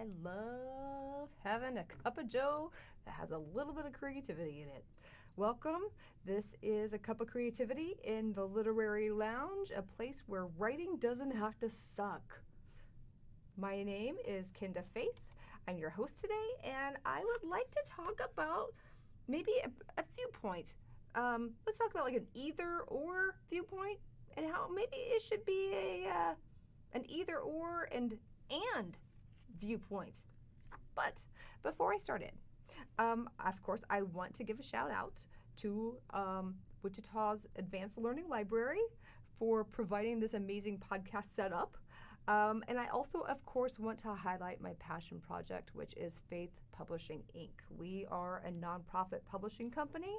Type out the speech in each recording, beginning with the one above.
I love having a cup of joe that has a little bit of creativity in it. Welcome. This is a Cuppa Creativity in the Literary Lounge, a place where writing doesn't have to suck. My name is Kynda Faythe. I'm your host today, and I would like to talk about maybe a viewpoint. Let's talk about like an either or viewpoint and how maybe it should be an either or and viewpoint. But before I start of course, I want to give a shout out to Wichita's Advanced Learning Library for providing this amazing podcast setup. And I also, of course, want to highlight my passion project, which is Faythe Publishing, Inc. We are a nonprofit publishing company.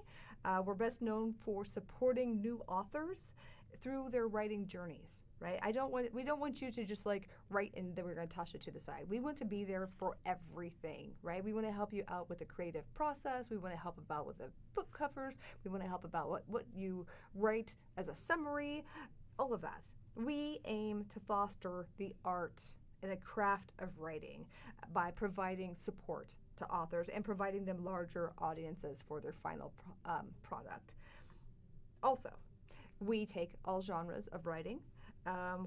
We're best known for supporting new authors through their writing journeys, right? We don't want you to just like write and then we're going to toss it to the side. We want to be there for everything, right? We want to help you out with the creative process. We want to help about with the book covers. We want to help about what you write as a summary, all of that. We aim to foster the art and the craft of writing by providing support to authors and providing them larger audiences for their final product. Also, we take all genres of writing.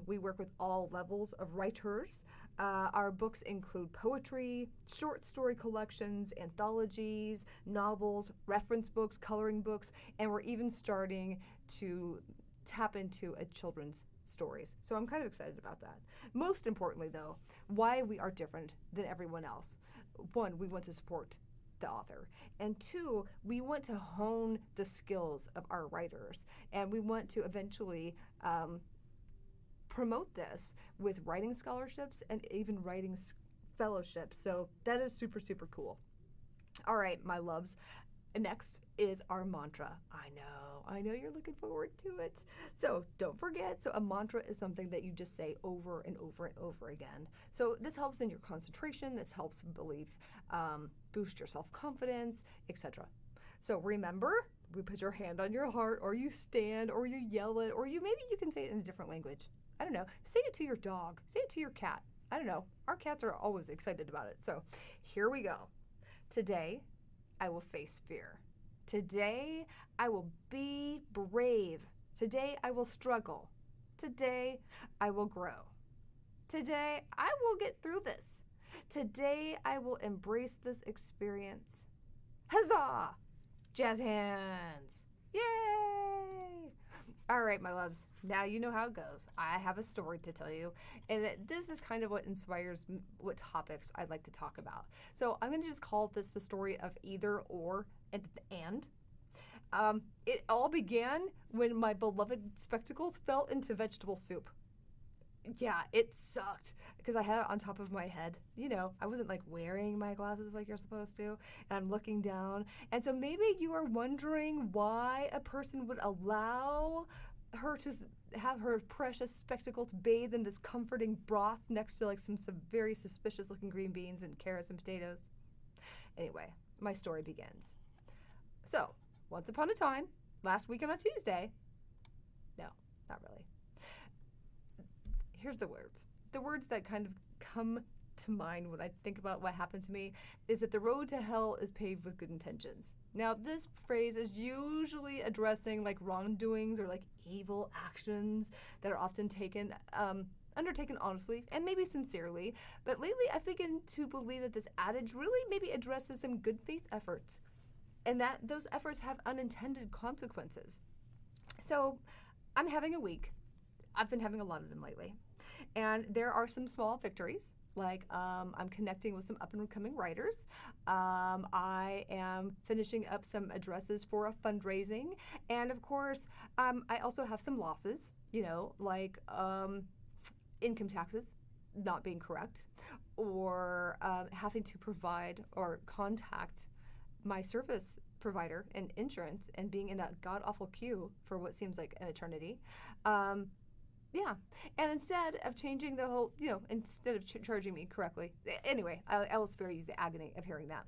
We work with all levels of writers. Our books include poetry, short story collections, anthologies, novels, reference books, coloring books, and we're even starting to tap into a children's stories. So I'm kind of excited about that. Most importantly, though, why we are different than everyone else. One, we want to support the author. And two, we want to hone the skills of our writers. And we want to eventually promote this with writing scholarships and even writing fellowships. So that is super, super cool. All right, my loves. Next is our mantra. I know you're looking forward to it. So don't forget, so a mantra is something that you just say over and over and over again. So this helps in your concentration, this helps boost your self-confidence, etc. So remember, we put your hand on your heart, or you stand, or you yell it, or maybe you can say it in a different language. I don't know. Say it to your dog. Say it to your cat. I don't know. Our cats are always excited about it. So here we go. Today, I will face fear. Today, I will be brave. Today, I will struggle. Today, I will grow. Today, I will get through this. Today, I will embrace this experience. Huzzah! Jazz hands. Yay! All right, my loves. Now you know how it goes. I have a story to tell you, and this is kind of what inspires what topics I'd like to talk about. So I'm going to just call this the story of either or and. It all began when my beloved spectacles fell into vegetable soup. Yeah, it sucked because I had it on top of my head. You know, I wasn't like wearing my glasses like you're supposed to, and I'm looking down. And so maybe you are wondering why a person would allow her to have her precious spectacles bathe in this comforting broth next to like some very suspicious looking green beans and carrots and potatoes. Anyway, my story begins. So, once upon a time, last week on a Tuesday, no, not really. Here's the words. The words that kind of come to mind when I think about what happened to me is that the road to hell is paved with good intentions. Now, this phrase is usually addressing like wrongdoings or like evil actions that are often undertaken honestly and maybe sincerely. But lately, I've begun to believe that this adage really maybe addresses some good faith efforts, and that those efforts have unintended consequences. So, I'm having a week. I've been having a lot of them lately. And there are some small victories, like I'm connecting with some up-and-coming writers. I am finishing up some addresses for a fundraising. And of course, I also have some losses, like income taxes not being correct, or having to provide or contact my service provider and insurance and being in that god-awful queue for what seems like an eternity. Yeah, and instead of changing the whole, instead of charging me correctly, anyway, I will spare you the agony of hearing that.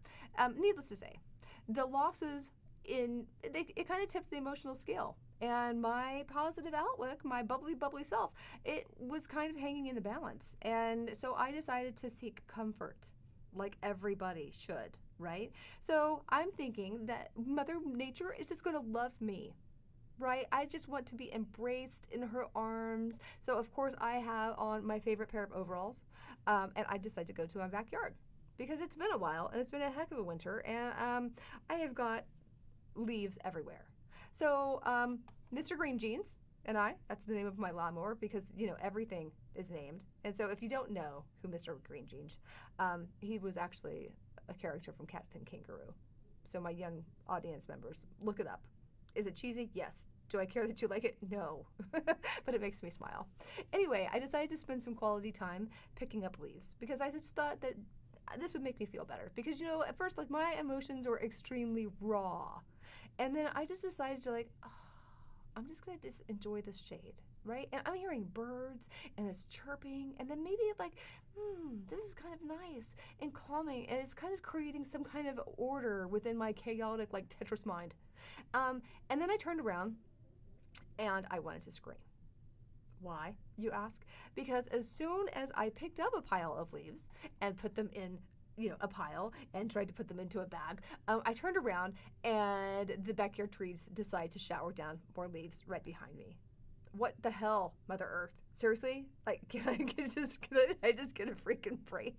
Needless to say, the losses it kind of tipped the emotional scale, and my positive outlook, my bubbly self, it was kind of hanging in the balance, and so I decided to seek comfort like everybody should, right? So I'm thinking that Mother Nature is just going to love me, right? I just want to be embraced in her arms. So of course I have on my favorite pair of overalls, and I decided to go to my backyard because it's been a while and it's been a heck of a winter, and I have got leaves everywhere. So Mr. Green Jeans and that's the name of my lawnmower because, everything is named. And so if you don't know who Mr. Green Jeans, he was actually a character from Captain Kangaroo. So my young audience members, look it up. Is it cheesy? Yes. Do I care that you like it? No. But it makes me smile. Anyway, I decided to spend some quality time picking up leaves because I just thought that this would make me feel better. Because, at first, like, my emotions were extremely raw. And then I just decided to, I'm just going to just enjoy this shade, right? And I'm hearing birds and it's chirping, and then maybe this is kind of nice and calming, and it's kind of creating some kind of order within my chaotic, Tetris mind. And then I turned around and I wanted to scream. Why, you ask? Because as soon as I picked up a pile of leaves and put them in a pile and tried to put them into a bag, I turned around and the backyard trees decide to shower down more leaves right behind me. What the hell, Mother Earth? Seriously? Can I just get a freaking break?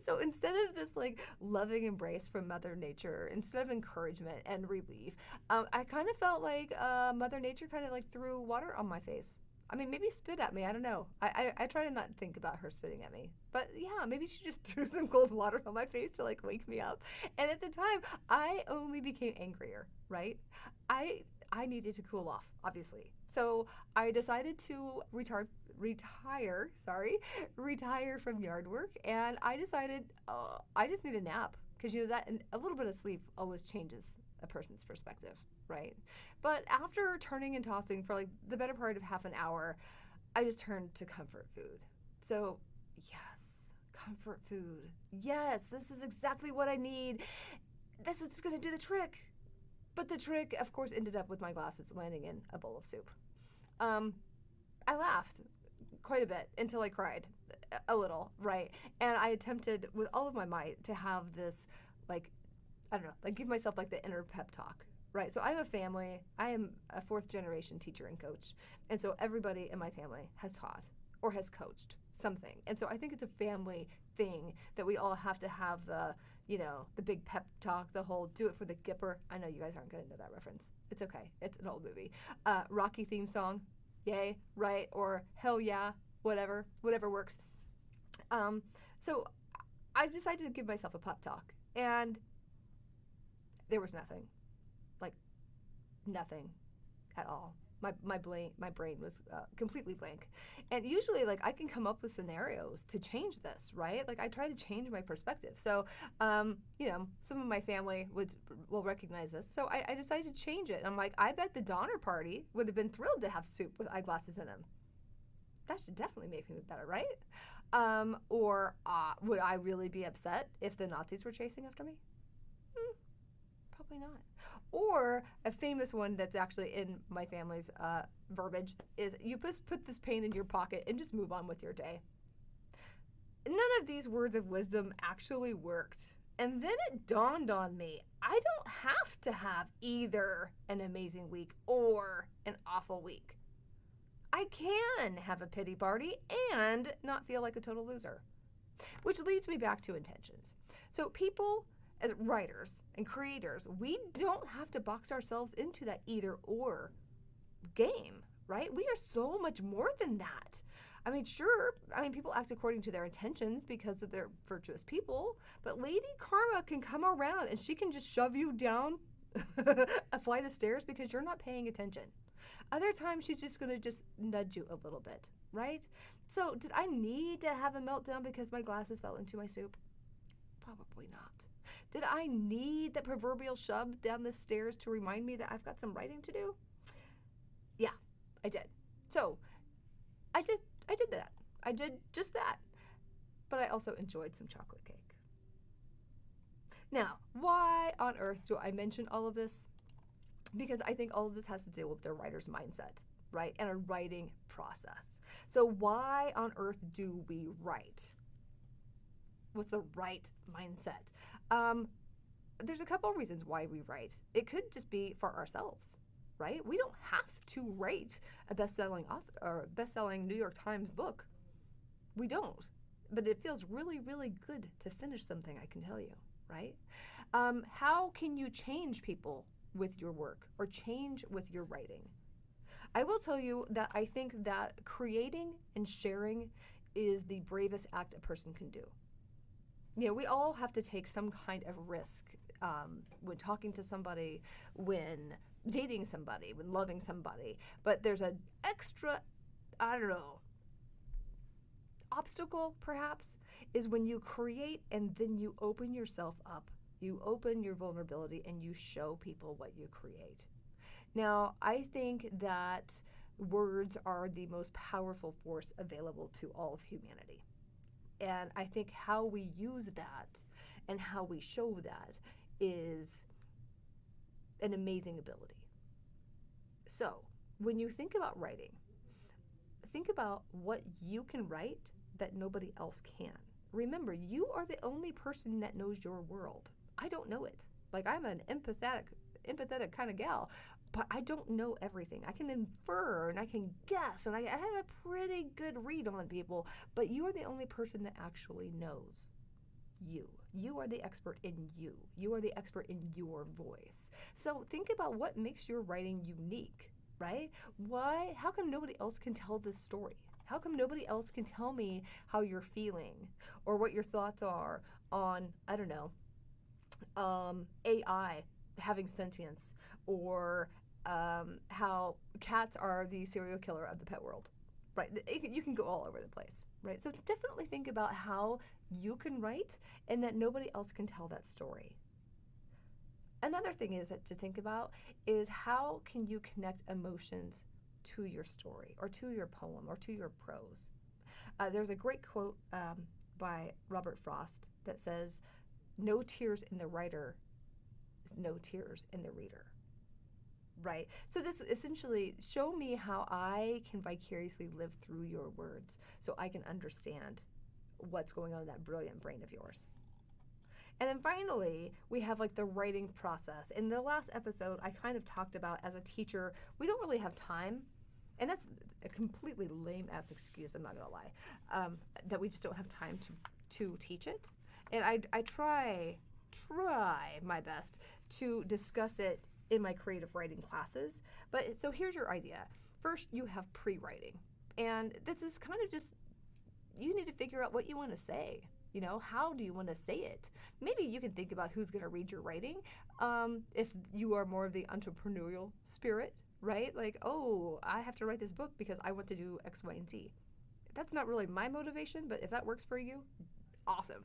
So instead of this loving embrace from Mother Nature, instead of encouragement and relief, I kind of felt like Mother Nature kind of threw water on my face. I mean, maybe spit at me. I don't know. I try to not think about her spitting at me. But yeah, maybe she just threw some cold water on my face to wake me up. And at the time, I only became angrier, right? I needed to cool off, obviously. So I decided to retire from yard work. And I decided I just need a nap. Because that and a little bit of sleep always changes a person's perspective, right? But after turning and tossing for the better part of half an hour, I just turned to comfort food. So yes, comfort food. Yes, this is exactly what I need. That's what's going to do the trick. But the trick, of course, ended up with my glasses landing in a bowl of soup. I laughed quite a bit until I cried a little, right? And I attempted with all of my might to have this, give myself the inner pep talk, right? So I have a family. I am a 4th generation teacher and coach. And so everybody in my family has taught or has coached something. And so I think it's a family thing that we all have to have the big pep talk, the whole do it for the Gipper. I know you guys aren't going to know that reference. It's okay. It's an old movie. Rocky theme song, yay, right? Or hell yeah, whatever works. So I decided to give myself a pep talk, and there was nothing, nothing at all. My brain was completely blank. And usually, I can come up with scenarios to change this, right? I try to change my perspective. So, some of my family will recognize this. So I decided to change it. I'm I bet the Donner Party would have been thrilled to have soup with eyeglasses in them. That should definitely make me better, right? Or would I really be upset if the Nazis were chasing after me? Probably not. Or a famous one that's actually in my family's verbiage is you just put this pain in your pocket and just move on with your day. None of these words of wisdom actually worked. And then it dawned on me, I don't have to have either an amazing week or an awful week. I can have a pity party and not feel like a total loser. Which leads me back to intentions. So people, as writers and creators, we don't have to box ourselves into that either or game, right? We are so much more than that. I mean, sure, people act according to their intentions because of their virtuous people, but Lady Karma can come around and she can just shove you down a flight of stairs because you're not paying attention. Other times she's just going to just nudge you a little bit, right? So did I need to have a meltdown because my glasses fell into my soup? Probably not. Did I need that proverbial shove down the stairs to remind me that I've got some writing to do? Yeah, I did. So I did that. I did just that. But I also enjoyed some chocolate cake. Now, why on earth do I mention all of this? Because I think all of this has to do with the writer's mindset, right? And a writing process. So why on earth do we write? What's the right mindset? There's a couple of reasons why we write. It could just be for ourselves, right? We don't have to write a best-selling author or a best-selling New York Times book. We don't. But it feels really, really good to finish something, I can tell you, right? How can you change people with your work or change with your writing? I will tell you that I think that creating and sharing is the bravest act a person can do. You know, we all have to take some kind of risk when talking to somebody, when dating somebody, when loving somebody. But there's an extra, I don't know, obstacle perhaps, is when you create and then you open yourself up. You open your vulnerability and you show people what you create. Now, I think that words are the most powerful force available to all of humanity. And I think how we use that and how we show that is an amazing ability. So, when you think about writing, think about what you can write that nobody else can. Remember, you are the only person that knows your world. I don't know it. Like, I'm an empathetic kind of gal, but I don't know everything. I can infer and I can guess and I have a pretty good read on people, but you are the only person that actually knows you. You are the expert in you. You are the expert in your voice. So think about what makes your writing unique, right? Why? How come nobody else can tell this story? How come nobody else can tell me how you're feeling or what your thoughts are on, I don't know, AI having sentience, or how cats are the serial killer of the pet world, right? You can go all over the place, right? So definitely think about how you can write and that nobody else can tell that story. Another thing is that to think about is how can you connect emotions to your story or to your poem or to your prose. There's a great quote by Robert Frost that says, "No tears in the writer, no tears in the reader." Right? So this essentially, show me how I can vicariously live through your words so I can understand what's going on in that brilliant brain of yours. And then finally, we have like the writing process. In the last episode, I kind of talked about, as a teacher, we don't really have time. And that's a completely lame ass excuse, I'm not gonna lie, that we just don't have time to teach it. And I try my best to discuss it in my creative writing classes. But so here's your idea. First, you have pre-writing. And this is kind of just, you need to figure out what you want to say. You know, how do you want to say it? Maybe you can think about who's going to read your writing. If you are more of the entrepreneurial spirit, right? Like, oh, I have to write this book because I want to do X, Y, and Z. That's not really my motivation, but if that works for you, awesome.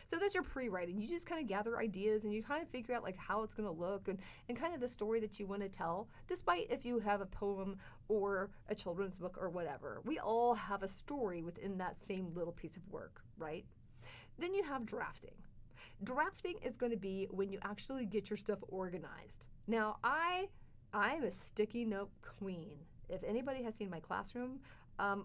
So that's your pre-writing. You just kind of gather ideas and you kind of figure out like how it's going to look and kind of the story that you want to tell, despite if you have a poem or a children's book or whatever. We all have a story within that same little piece of work, right? Then you have drafting. Drafting is going to be when you actually get your stuff organized. Now, I'm a sticky note queen. If anybody has seen my classroom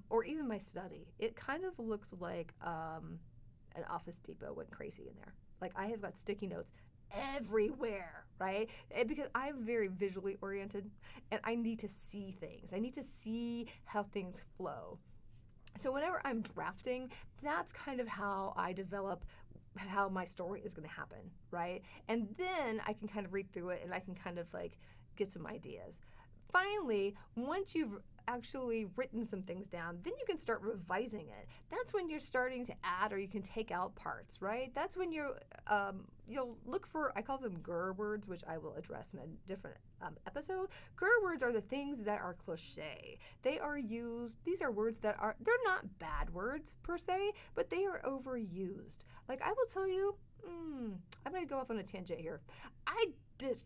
or even my study, it kind of looks like an Office Depot went crazy in there. Like, I have got sticky notes everywhere, right? Because I'm very visually oriented and I need to see things. I need to see how things flow. So whenever I'm drafting, that's kind of how I develop how my story is going to happen, right? And then I can kind of read through it and I can kind of like get some ideas. Finally, once you've actually written some things down, then you can start revising it. That's when you're starting to add or you can take out parts, right? That's when you'll look for, I call them GER words, which I will address in a different episode. GER words are the things that are cliche. They are used, these are words that are, they're not bad words per se, but they are overused. Like, I will tell you, I'm going to go off on a tangent here. I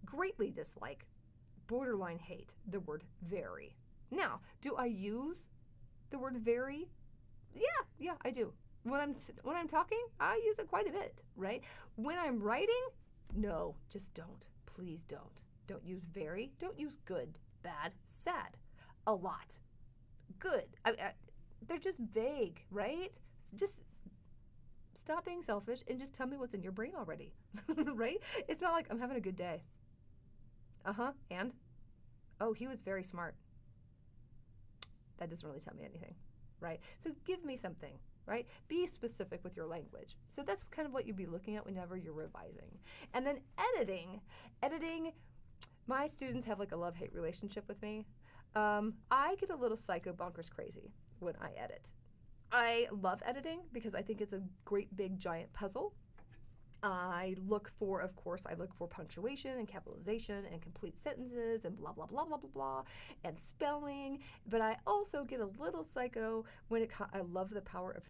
greatly dislike, borderline hate, the word very. Now, do I use the word very? Yeah, I do. When I'm talking, I use it quite a bit, right? When I'm writing, no, just don't. Please don't. Don't use very. Don't use good, bad, sad. A lot. Good. They're just vague, right? Just stop being selfish and just tell me what's in your brain already, right? It's not like I'm having a good day. And? Oh, he was very smart. That doesn't really tell me anything, right? So give me something, right? Be specific with your language. So that's kind of what you'd be looking at whenever you're revising. And then editing, my students have like a love-hate relationship with me. I get a little psycho bonkers crazy when I edit. I love editing because I think it's a great big giant puzzle. I look for punctuation and capitalization and complete sentences and blah, blah, blah, blah, blah, blah, and spelling. But I also get a little psycho when I love the power of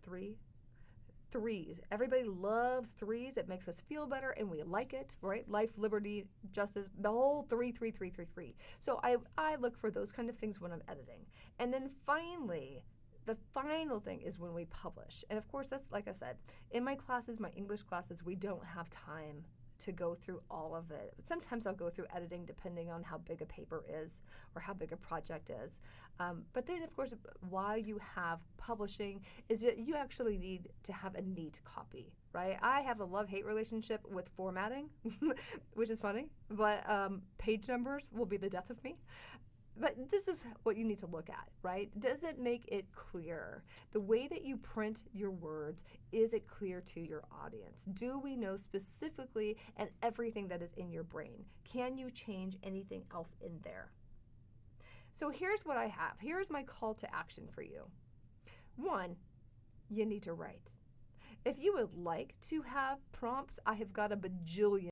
threes. Everybody loves threes. It makes us feel better and we like it, right? Life, liberty, justice, the whole three. So I look for those kind of things when I'm editing. And then finally, the final thing is when we publish. And of course, that's like I said, in my classes, my English classes, we don't have time to go through all of it. Sometimes I'll go through editing depending on how big a paper is or how big a project is. But then of course, while you have publishing, is that you actually need to have a neat copy, right? I have a love-hate relationship with formatting, which is funny, but page numbers will be the death of me. But this is what you need to look at, right? Does it make it clear? The way that you print your words, is it clear to your audience? Do we know specifically and everything that is in your brain? Can you change anything else in there? So here's what I have. Here's my call to action for you. 1, you need to write. If you would like to have prompts, I have got a bajillion